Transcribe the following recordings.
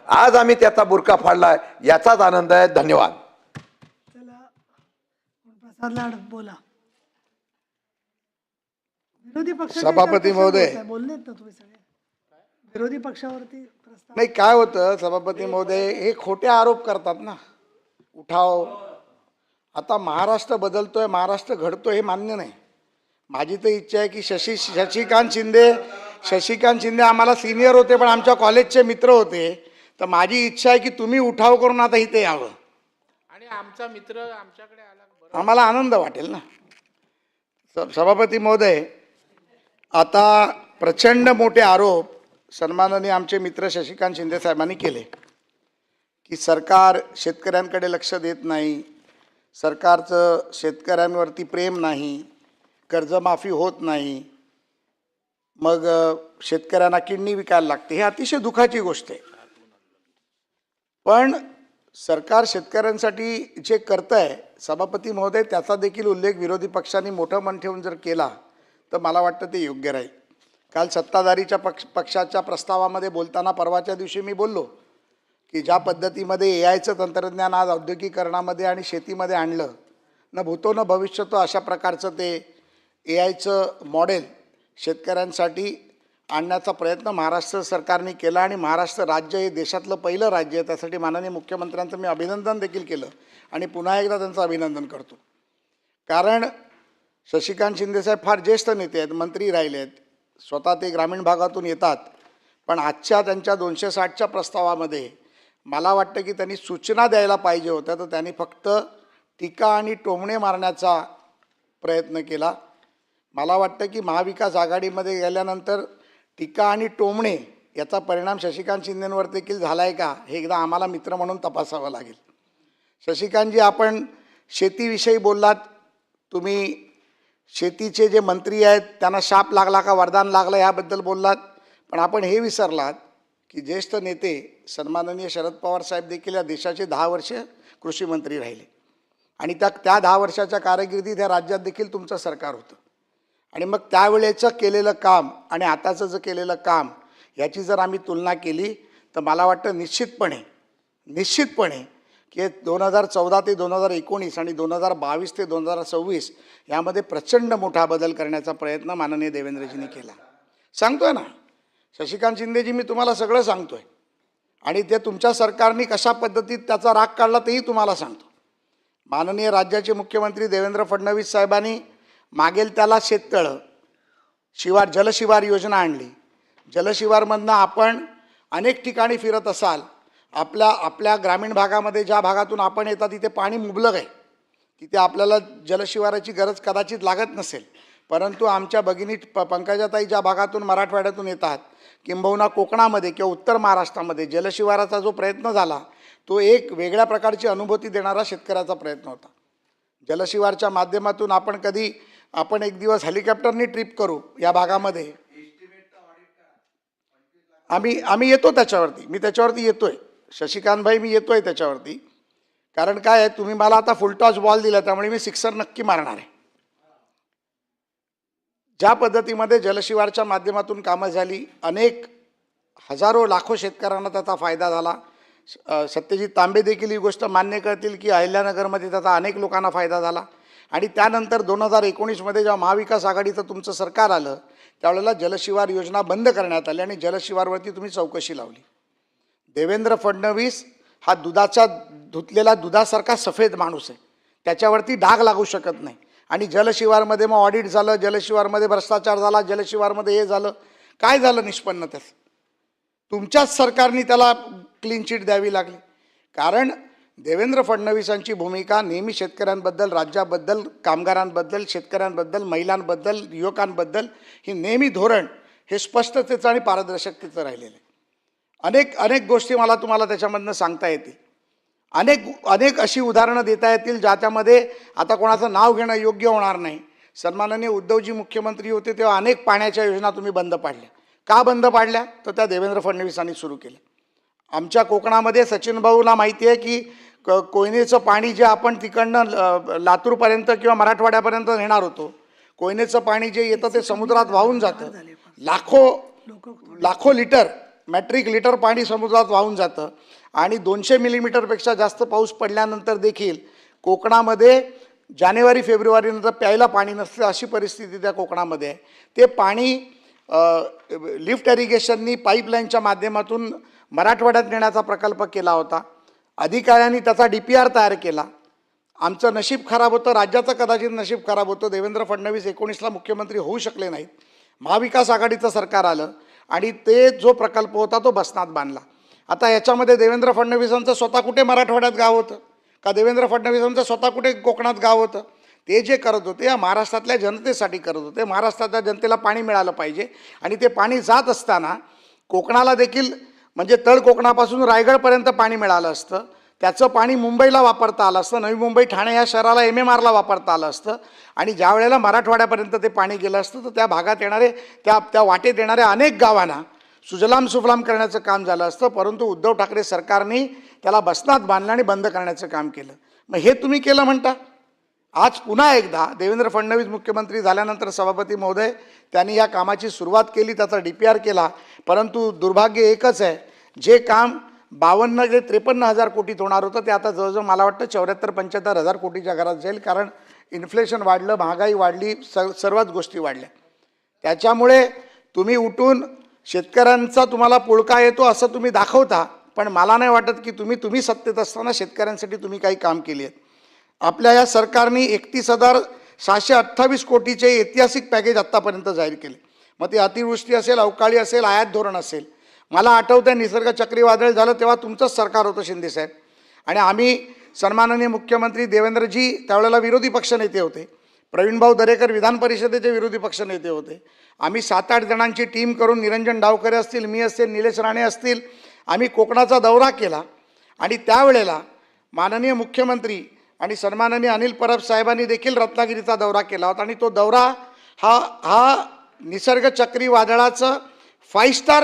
आज आम्ही त्याचा बुरका फाडलाय, याचाच आनंद आहे. धन्यवाद. चला प्रसाद लाड बोला. विरोधी पक्ष सभापती महोदय. बोलले ना तुम्ही सगळे विरोधी पक्षावरती प्रस्ताव. नाही, काय होतं सभापती महोदय, हे खोटे आरोप करतात ना. उठाव, आता महाराष्ट्र बदलतोय, महाराष्ट्र घडतोय हे मान्य नाही. माझी तर इच्छा आहे की शशिकांत शिंदे आम्हाला सिनियर होते, पण आमच्या कॉलेजचे मित्र होते. तर माझी इच्छा आहे की तुम्ही उठाव करून आता इथे यावं आणि आमचा मित्र आमच्याकडे आला, आम्हाला आनंद वाटेल ना. सभापती महोदय, आता प्रचंड मोठे आरोप सन्माननीय आमचे मित्र शशिकांत शिंदे साहेबांनी केले की सरकार शेतकऱ्यांकडे लक्ष देत नाही, सरकारचं शेतकऱ्यांवरती प्रेम नाही, कर्जमाफी होत नाही, मग शेतकऱ्यांना किडनी विकायला लागते. हे अतिशय दुःखाची गोष्ट आहे. पण सरकार शेतकऱ्यांसाठी जे करतं आहे सभापती महोदय, त्याचा देखील उल्लेख विरोधी पक्षांनी मोठं मन ठेवून जर केला तर मला वाटतं ते योग्य राहील. काल सत्ताधारीच्या पक्षाच्या प्रस्तावामध्ये बोलताना परवाच्या दिवशी मी बोललो की ज्या पद्धतीमध्ये AIचं तंत्रज्ञान आज औद्योगिकरणामध्ये आणि शेतीमध्ये आणलं, न भूतो न भविष्यतो, अशा प्रकारचं ते AIचं मॉडेल शेतकऱ्यांसाठी आणण्याचा प्रयत्न महाराष्ट्र सरकारने केला. आणि महाराष्ट्र राज्य हे देशातलं पहिलं राज्य आहे. त्यासाठी माननीय मुख्यमंत्र्यांचं मी अभिनंदन देखील केलं आणि पुन्हा एकदा त्यांचं अभिनंदन करतो. कारण शशिकांत शिंदेसाहेब फार ज्येष्ठ नेते आहेत, मंत्री राहिले आहेत, स्वतः ते ग्रामीण भागातून येतात. पण आजच्या त्यांच्या 260च्या प्रस्तावामध्ये मला वाटतं की त्यांनी सूचना द्यायला पाहिजे होत्या, तर त्यांनी फक्त टीका आणि टोमणे मारण्याचा प्रयत्न केला. मला वाटतं की महाविकास आघाडीमध्ये गेल्यानंतर टीका आणि टोमणे याचा परिणाम शशिकांत शिंदेंवर देखील झाला आहे का, हे एकदा आम्हाला मित्र म्हणून तपासावं लागेल. शशिकांतजी, आपण शेतीविषयी बोललात, तुम्ही शेतीचे जे मंत्री आहेत त्यांना शाप लागला का वरदान लागलं याबद्दल बोललात. पण आपण हे विसरलात की ज्येष्ठ नेते सन्माननीय शरद पवार साहेब देखील या देशाचे 10 वर्ष कृषी मंत्री राहिले आणि त्या 10 वर्षाच्या कारकिर्दीत या राज्यात देखील तुमचं सरकार होतं. आणि मग त्यावेळेचं केलेलं काम आणि आताचं जे केलेलं काम याची जर आम्ही तुलना केली तर मला वाटतं निश्चितपणे की 2014 ते 2019 आणि 2022 ते 2026 यामध्ये प्रचंड मोठा बदल करण्याचा प्रयत्न माननीय देवेंद्रजींनी केला. सांगतोय ना शशिकांत शिंदेजी, मी तुम्हाला सगळं सांगतोय आणि ते तुमच्या सरकारने कशा पद्धतीत त्याचा राग काढला तेही तुम्हाला सांगतो. माननीय राज्याचे मुख्यमंत्री देवेंद्र फडणवीस साहेबांनी मागेल त्याला शेततळं, जलशिवार योजना आणली. जलशिवारमधनं आपण अनेक ठिकाणी फिरत असाल, आपल्या ग्रामीण भागामध्ये ज्या भागातून आपण येतात तिथे पाणी मुबलक आहे, तिथे आपल्याला जलशिवाराची गरज कदाचित लागत नसेल. परंतु आमच्या भगिनी पंकजाताई ज्या भागातून मराठवाड्यातून येतात, किंबहुना कोकणामध्ये किंवा उत्तर महाराष्ट्रामध्ये जलशिवाराचा जो प्रयत्न झाला तो एक वेगळ्या प्रकारची अनुभूती देणारा शेतकऱ्याचा प्रयत्न होता. जलशिवारच्या माध्यमातून आपण एक दिवस हेलिकॉप्टरनी ट्रिप करू या भागामध्ये. आम्ही येतो त्याच्यावरती, मी त्याच्यावरती येतोय शशिकांत भाई, मी येतोय त्याच्यावरती. कारण काय आहे, तुम्ही मला आता फुलटॉस बॉल दिला त्यामुळे मी सिक्सर नक्की मारणार आहे. ज्या पद्धतीमध्ये जलशिवारच्या माध्यमातून कामं झाली, अनेक हजारो लाखो शेतकऱ्यांना त्याचा फायदा झाला. सत्यजित तांबे देखील ही गोष्ट मान्य करतील की अहिल्यानगरमध्ये त्याचा अनेक लोकांना फायदा झाला. आणि त्यानंतर 2019मध्ये जेव्हा महाविकास आघाडीचं तुमचं सरकार आलं त्यावेळेला जलशिवार योजना बंद करण्यात आली आणि जलशिवारवरती तुम्ही चौकशी लावली. देवेंद्र फडणवीस हा धुतलेला दुधासारखा सफेद माणूस आहे, त्याच्यावरती डाग लागू शकत नाही. आणि जलशिवारमध्ये मग ऑडिट झालं, जलशिवारमध्ये भ्रष्टाचार झाला, जलशिवारमध्ये हे झालं, काय झालं निष्पन्न त्याचं? तुमच्याच सरकारने त्याला क्लीन चिट द्यावी लागली. कारण देवेंद्र फडणवीसांची भूमिका नेहमी शेतकऱ्यांबद्दल, राज्याबद्दल, कामगारांबद्दल, शेतकऱ्यांबद्दल, महिलांबद्दल, युवकांबद्दल ही नेहमी धोरण हे स्पष्टतेचं आणि पारदर्शकतेचं राहिलेलं आहे. अनेक गोष्टी मला तुम्हाला त्याच्यामधनं सांगता येतील. अनेक अशी उदाहरणं देता येतील ज्याच्यामध्ये आता कोणाचं नाव घेणं योग्य होणार नाही. सन्माननीय उद्धवजी मुख्यमंत्री होते तेव्हा अनेक पाण्याच्या योजना तुम्ही बंद पाडल्या. का बंद पाडल्या? तर त्या देवेंद्र फडणवीसांनी सुरू केल्या. आमच्या कोकणामध्ये सचिन भाऊला माहिती आहे की कोयनेचं पाणी जे आपण तिकडनं लातूरपर्यंत किंवा मराठवाड्यापर्यंत नेणार होतो, कोयनेचं पाणी जे येतं ते समुद्रात वाहून जातं. लाखो लिटर मॅट्रिक लिटर पाणी समुद्रात वाहून जातं आणि 200 मिलीमीटरपेक्षा जास्त पाऊस पडल्यानंतर देखील कोकणामध्ये जानेवारी फेब्रुवारीनंतर प्यायला पाणी नसतं, अशी परिस्थिती त्या कोकणामध्ये आहे. ते पाणी लिफ्ट इरिगेशननी पाईपलाईनच्या माध्यमातून मराठवाड्यात नेण्याचा प्रकल्प केला होता. अधिकाऱ्यांनी त्याचा DPR तयार केला. आमचं नशीब खराब होतं, राज्याचं कदाचित नशीब खराब होतं. देवेंद्र फडणवीस 19ला मुख्यमंत्री होऊ शकले नाहीत. महाविकास आघाडीचं सरकार आलं आणि ते जो प्रकल्प होता तो बसनात बांधला. आता याच्यामध्ये देवेंद्र फडणवीसांचं स्वतः कुठे मराठवाड्यात गाव होतं का? देवेंद्र फडणवीसांचं स्वतः कुठे कोकणात गाव होतं? ते जे करत होते या महाराष्ट्रातल्या जनतेसाठी करत होते. महाराष्ट्रातल्या जनतेला पाणी मिळालं पाहिजे आणि ते पाणी जात असताना कोकणाला देखील म्हणजे तळ कोकणापासून रायगडपर्यंत पाणी मिळालं असतं. त्याचं पाणी मुंबईला वापरता आलं असतं, नवी मुंबई ठाणे या शहराला MMRला वापरता आलं असतं आणि ज्या वेळेला मराठवाड्यापर्यंत ते पाणी गेलं असतं तर त्या भागात येणारे त्या वाटेत येणाऱ्या अनेक गावांना सुजलाम सुफलाम करण्याचं काम झालं असतं. परंतु उद्धव ठाकरे सरकारने त्याला बसनात बांधलं आणि बंद करण्याचं काम केलं. मग हे तुम्ही केलं म्हणता. आज पुन्हा एकदा देवेंद्र फडणवीस मुख्यमंत्री झाल्यानंतर सभापती महोदय त्यांनी या कामाची सुरुवात केली, त्याचा DPR केला. परंतु दुर्भाग्य एकच आहे, जे काम 52 ते 53 हजार कोटीत होणार होतं ते आता जवळजवळ मला वाटतं 74-75 हजार कोटीच्या घरात जाईल. कारण इन्फ्लेशन वाढलं, महागाई वाढली, सर्वच गोष्टी वाढल्या. त्याच्यामुळे तुम्ही उठून शेतकऱ्यांचा तुम्हाला पुळका येतो असं तुम्ही दाखवता, पण मला नाही वाटत की तुम्ही सत्तेत असताना शेतकऱ्यांसाठी तुम्ही काही काम केली आहेत. आपल्या या सरकारने 31,728 कोटीचे ऐतिहासिक पॅकेज आत्तापर्यंत जाहीर केले. मग ते अतिवृष्टी असेल, अवकाळी असेल, आयात धोरण असेल. मला आठवतं आहे निसर्ग चक्रीवादळ झालं तेव्हा तुमचंच सरकार होतं शिंदेसाहेब, आणि आम्ही सन्माननीय मुख्यमंत्री देवेंद्रजी त्यावेळेला विरोधी पक्षनेते होते, प्रवीणभाऊ दरेकर विधान परिषदेचे विरोधी पक्षनेते होते. आम्ही 7-8 जणांची टीम करून निरंजन डावकरे असतील, मी असेल, निलेश राणे असतील, आम्ही कोकणाचा दौरा केला. आणि त्यावेळेला माननीय मुख्यमंत्री आणि सन्माननीय अनिल परब साहेबांनी देखील रत्नागिरीचा दौरा केला होता. आणि तो दौरा हा निसर्ग चक्रीवादळाचं 5 स्टार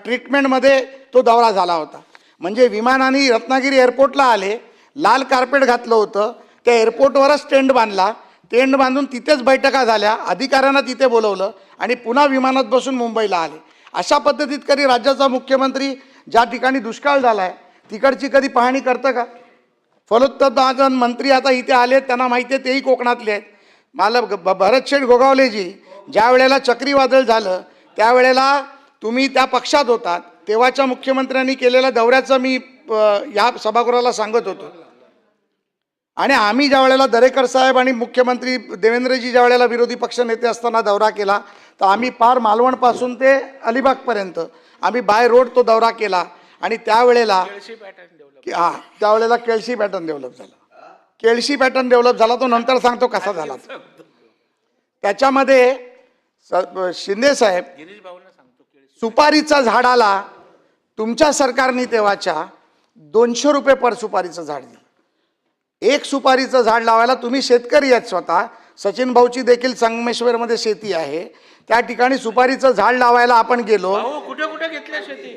ट्रीटमेंटमध्ये तो दौरा झाला होता. म्हणजे विमानाने रत्नागिरी एअरपोर्टला आले, लाल कार्पेट घातलं होतं, त्या एअरपोर्टवरच टेंट बांधला, टेंट बांधून तिथेच बैठका झाल्या, अधिकाऱ्यांना तिथे बोलवलं आणि पुन्हा विमानात बसून मुंबईला आले. अशा पद्धतीत कधी राज्याचा मुख्यमंत्री ज्या ठिकाणी दुष्काळ झाला आहे तिकडची कधी पाहणी करतं का? फलोत्पादन मंत्री आता इथे आले, त्यांना माहिती आहे, तेही कोकणातले आहेत. मला भरतशेठ गोगावलेजी ज्या वेळेला चक्रीवादळ झालं त्यावेळेला तुम्ही त्या पक्षात होतात, तेव्हाच्या मुख्यमंत्र्यांनी केलेल्या दौऱ्याचं मी या सभागृहाला सांगत होतो. आणि आम्ही ज्या वेळेला दरेकर साहेब आणि मुख्यमंत्री देवेंद्रजी ज्या वेळेला विरोधी पक्ष नेते असताना दौरा केला तर आम्ही पार मालवणपासून ते अलिबागपर्यंत आम्ही बाय रोड तो दौरा केला. आणि त्यावेळेला त्यावेळेला केळशी पॅटर्न डेव्हलप झाला. केळशी पॅटर्न डेव्हलप झाला, तो नंतर सांगतो कसा झाला. त्याच्यामध्ये शिंदे साहेब सुपारीचा झाडाला तुमच्या सरकारने तेव्हाच्या 200 रुपये पर सुपारीचं झाड दिलं. एक सुपारीचं झाड लावायला तुम्ही शेतकरी आहेत स्वतः, सचिन भाऊची देखील संगमेश्वरमध्ये शेती आहे, त्या ठिकाणी सुपारीचं झाड लावायला आपण गेलो. कुठे कुठे घेतल्या शेती?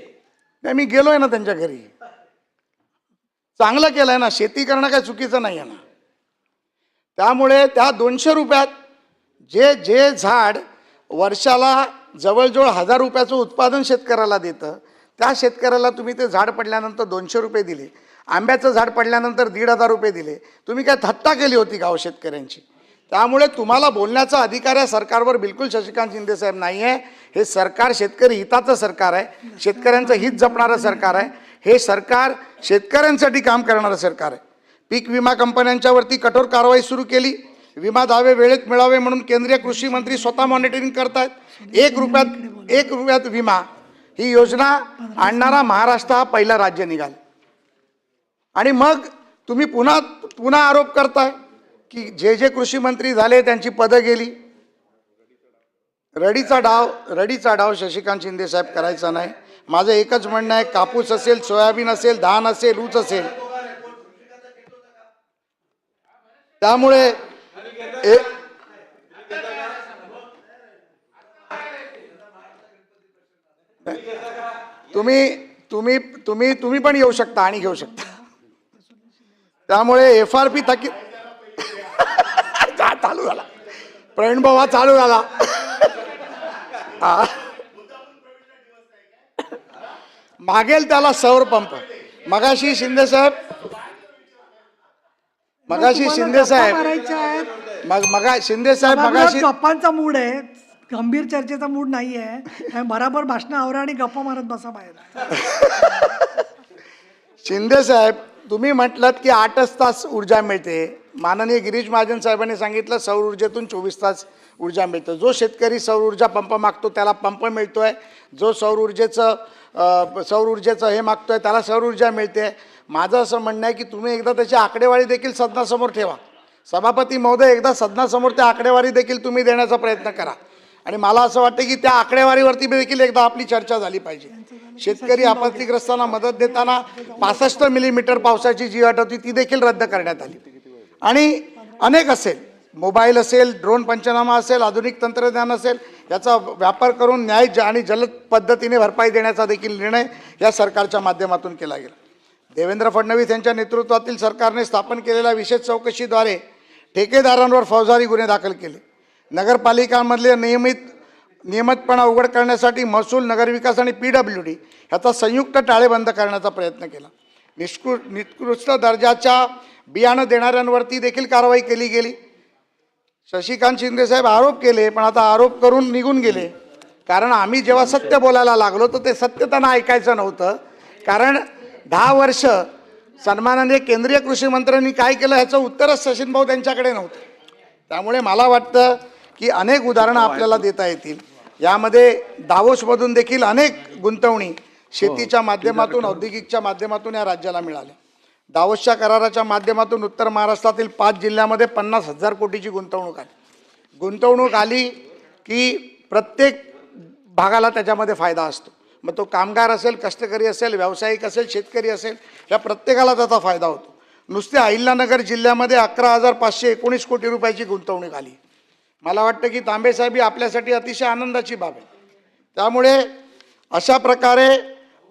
नाही, मी गेलोय ना त्यांच्या घरी. चांगलं केलंय ना, शेती करणं काय चुकीचं नाही आहे ना. त्यामुळे त्या 200 रुपयात जे झाड वर्षाला जवळजवळ 1000 रुपयाचं उत्पादन शेतकऱ्याला देतं, त्या शेतकऱ्याला तुम्ही ते झाड पडल्यानंतर 200 रुपये दिले. आंब्याचं झाड पडल्यानंतर 1500 रुपये दिले. तुम्ही काय थट्टा केली होती गाव शेतकऱ्यांची? त्यामुळे तुम्हाला बोलण्याचा अधिकार या सरकारवर बिलकुल शशिकांत शिंदे साहेब नाही आहे. हे सरकार शेतकरी हिताचं सरकार आहे, शेतकऱ्यांचं हित जपणारं सरकार आहे. हे सरकार शेतकऱ्यांसाठी काम करणारं सरकार आहे. पीक विमा कंपन्यांच्यावरती कठोर कारवाई सुरू केली. विमा दावे वेळेत मिळावे म्हणून केंद्रीय कृषी मंत्री स्वतः मॉनिटरिंग करतायत. 1 रुपयात विमा ही योजना आणणारा महाराष्ट्र हा पहिला राज्य निघाल. आणि मग तुम्ही पुन्हा आरोप करताय की जे कृषी मंत्री झाले त्यांची पदं गेली. रडीचा डाव शशिकांत शिंदे साहेब करायचा नाही. माझं एकच म्हणणं आहे, कापूस असेल, सोयाबीन असेल, धान असेल, ऊस असेल, त्यामुळे तुम्ही पण येऊ शकता आणि घेऊ शकता. त्यामुळे FRP थकीत चालू झाला, प्रवीण भाऊ चालू झाला. मागेल त्याला सौर पंप. मगाशी शिंदे साहेब मारायच्या आहेत. शिंदे साहेब मगाशी गप्पांचा मूड आहे, गंभीर चर्चेचा मूड नाही आहे. बराबर भाषण आवरा आणि गप्पा मारत बसा बाहेर. शिंदे साहेब तुम्ही म्हटलात की 8च तास ऊर्जा मिळते. माननीय गिरीश महाजन साहेबांनी सांगितलं सौर ऊर्जेतून 24 तास ऊर्जा मिळतं. जो शेतकरी सौर ऊर्जा पंप मागतो त्याला पंप मिळतोय. जो सौर ऊर्जेचं हे मागतोय त्याला सौर ऊर्जा मिळते. माझं असं म्हणणं आहे की तुम्ही एकदा त्याची आकडेवारी देखील सदनासमोर ठेवा. सभापती महोदय, एकदा सदनासमोर त्या आकडेवारी देखील तुम्ही देण्याचा प्रयत्न करा. आणि मला असं वाटतं की त्या आकडेवारीवरती देखील एकदा आपली चर्चा झाली पाहिजे. शेतकरी आपत्तीग्रस्तांना मदत देताना 65 मिलीमीटर पावसाची जी अट होती ती देखील रद्द करण्यात आली. आणि अनेक असेल, मोबाईल असेल, ड्रोन पंचनामा असेल, आधुनिक तंत्रज्ञान असेल, याचा व्यापार करून न्याय आणि जलद पद्धतीने भरपाई देण्याचा देखील निर्णय या सरकारच्या माध्यमातून केला गेला. देवेंद्र फडणवीस यांच्या नेतृत्वातील सरकारने स्थापन केलेल्या विशेष चौकशीद्वारे ठेकेदारांवर फौजदारी गुन्हे दाखल केले. नगरपालिकांमधले नियमितपणा उघड करण्यासाठी महसूल, नगरविकास आणि PWD ह्याचा संयुक्त टाळेबंद करण्याचा प्रयत्न केला. निकृष्ट दर्जाच्या बियाणं देणाऱ्यांवरती देखील कारवाई केली गेली. शशिकांत शिंदे साहेब आरोप केले, पण आता आरोप करून निघून गेले. कारण आम्ही जेव्हा सत्य बोलायला लागलो तर ते सत्य त्यांना ऐकायचं नव्हतं. कारण 10 वर्ष सन्माननीय केंद्रीय कृषी मंत्र्यांनी काय केलं ह्याचं उत्तरच सचिन भाऊ त्यांच्याकडे नव्हतं. त्यामुळे मला वाटतं की अनेक उदाहरणं आपल्याला देता येतील. यामध्ये दावोसमधून देखील अनेक गुंतवणी शेतीच्या माध्यमातून, औद्योगिकच्या माध्यमातून या राज्याला मिळाल्या. दावोसच्या कराराच्या माध्यमातून उत्तर महाराष्ट्रातील 5 जिल्ह्यामध्ये 50,000 कोटीची गुंतवणूक आली की प्रत्येक भागाला त्याच्यामध्ये फायदा असतो. मग तो कामगार असेल, कष्टकरी असेल, व्यावसायिक असेल, शेतकरी असेल, या प्रत्येकाला त्याचा फायदा होतो. नुसते अहिल्यानगर जिल्ह्यामध्ये 11,519 कोटी रुपयाची गुंतवणूक आली. मला वाटतं की तांबे साहेब ही आपल्यासाठी अतिशय आनंदाची बाब आहे. त्यामुळे अशा प्रकारे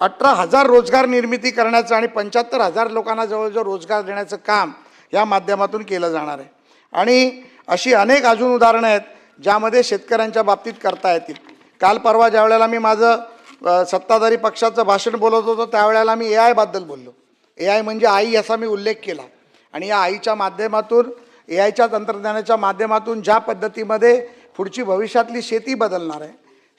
18,000 रोजगार निर्मिती करण्याचं आणि 75,000 लोकांना जवळजवळ रोजगार देण्याचं काम या माध्यमातून केलं जाणार आहे. आणि अशी अनेक अजून उदाहरणं आहेत ज्यामध्ये शेतकऱ्यांच्या बाबतीत करता येतील. काल परवा ज्या वेळेला मी माझं सत्ताधारी पक्षाचं भाषण बोलत होतो त्यावेळेला मी AI बद्दल बोललो. AI म्हणजे आई याचा मी उल्लेख केला. आणि या आईच्या माध्यमातून, AIच्या तंत्रज्ञानाच्या माध्यमातून ज्या पद्धतीमध्ये पुढची भविष्यातली शेती बदलणार आहे,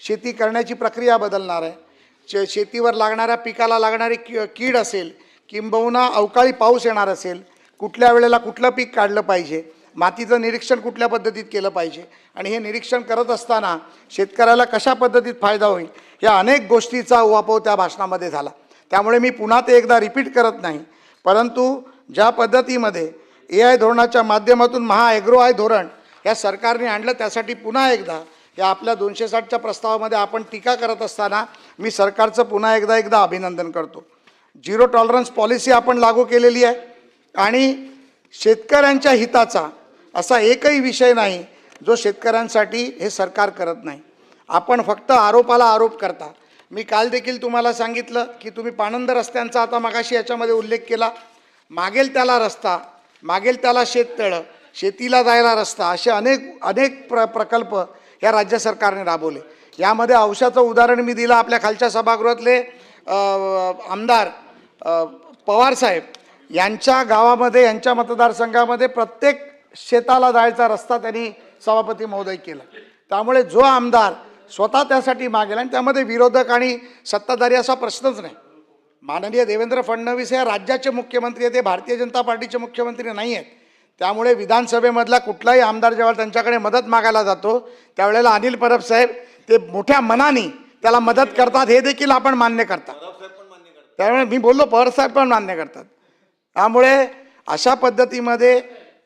शेती करण्याची प्रक्रिया बदलणार आहे, शेतीवर लागणाऱ्या पिकाला लागणारी कीड असेल, किंबहुना अवकाळी पाऊस येणार असेल, कुठल्या वेळेला कुठलं पीक काढलं पाहिजे, मातीचं निरीक्षण कुठल्या पद्धतीत केलं पाहिजे आणि हे निरीक्षण करत असताना शेतकऱ्याला कशा पद्धतीत फायदा होईल, या अनेक गोष्टीचा उहापोह त्या भाषणामध्ये झाला. त्यामुळे मी पुन्हा ते एकदा रिपीट करत नाही. परंतु ज्या पद्धतीमध्ये AI धोरणाच्या माध्यमातून महाॲग्रो धोरण या सरकारने आणलं, त्यासाठी पुन्हा एकदा या आपल्या 260च्या प्रस्तावामध्ये आपण टीका करत असताना मी सरकारचं पुन्हा एकदा अभिनंदन करतो. 0 टॉलरन्स पॉलिसी आपण लागू केलेली आहे. आणि शेतकऱ्यांच्या हिताचा असा एकही विषय नाही जो शेतकऱ्यांसाठी हे सरकार करत नाही. आपण फक्त आरोपाला आरोप करता. मी काल देखील तुम्हाला सांगितलं की तुम्ही पाणंद रस्त्यांचा आता मगाशी याच्यामध्ये उल्लेख केला. मागेल त्याला रस्ता, मागेल त्याला शेततळं, शेतीला जायला रस्ता, असे अनेक प्रकल्प या राज्य सरकारने राबवले. यामध्ये औषधाचं उदाहरण मी दिलं. आपल्या खालच्या सभागृहातले आमदार पवारसाहेब यांच्या गावामध्ये, यांच्या मतदारसंघामध्ये प्रत्येक शेताला जायचा रस्ता त्यांनी सभापती महोदय केला. त्यामुळे जो आमदार स्वतः त्यासाठी मागेल, आणि त्यामध्ये विरोधक आणि सत्ताधारी असा प्रश्नच नाही. माननीय देवेंद्र फडणवीस हे राज्याचे मुख्यमंत्री आहेत, ते भारतीय जनता पार्टीचे मुख्यमंत्री नाही आहेत. त्यामुळे विधानसभेमधला कुठलाही आमदार जेव्हा त्यांच्याकडे मदत मागायला जातो त्यावेळेला अनिल परब साहेब ते मोठ्या मनाने त्याला मदत करतात, हे देखील आपण मान्य करतात. त्यामुळे मी बोललो पवारसाहेब पण मान्य करतात. त्यामुळे अशा पद्धतीमध्ये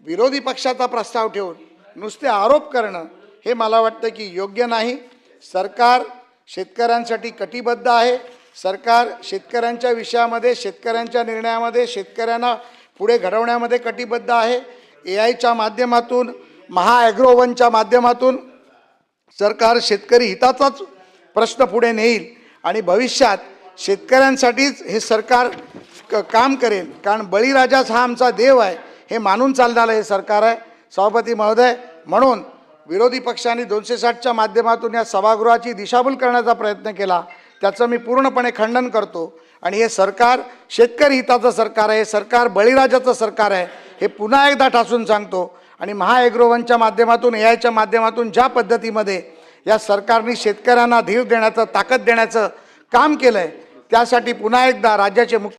विरोधी पक्षाचा प्रस्ताव ठेवून नुसते आरोप करणं हे मला वाटतं की योग्य नाही. सरकार शेतकऱ्यांसाठी कटिबद्ध आहे. सरकार शेतकऱ्यांच्या विषयामध्ये, शेतकऱ्यांच्या निर्णयामध्ये, शेतकऱ्यांना पुढे घडवण्यामध्ये कटिबद्ध आहे. AIच्या माध्यमातून, महाॲग्रोवनच्या माध्यमातून सरकार शेतकरी हिताचाच प्रश्न पुढे नेईल आणि भविष्यात शेतकऱ्यांसाठीच हे सरकार काम करेल. कारण बळीराजाच हा आमचा देव आहे हे मानून चालणारं हे सरकार आहे. सभापती महोदय, म्हणून विरोधी पक्षांनी 260च्या माध्यमातून या सभागृहाची दिशाभूल करण्याचा प्रयत्न केला त्याचं मी पूर्णपणे खंडन करतो आणि हे सरकार शेतकरी हिताचं सरकार आहे, सरकार बळीराजाचं सरकार आहे हे पुन्हा एकदा ठासून सांगतो. आणि महाएग्रोवनच्या माध्यमातून AIच्या माध्यमातून ज्या पद्धतीमध्ये या सरकारने शेतकऱ्यांना धीर देण्याचं ताकद देण्याचं काम केलं आहे त्यासाठी पुन्हा एकदा राज्याचे मुख्य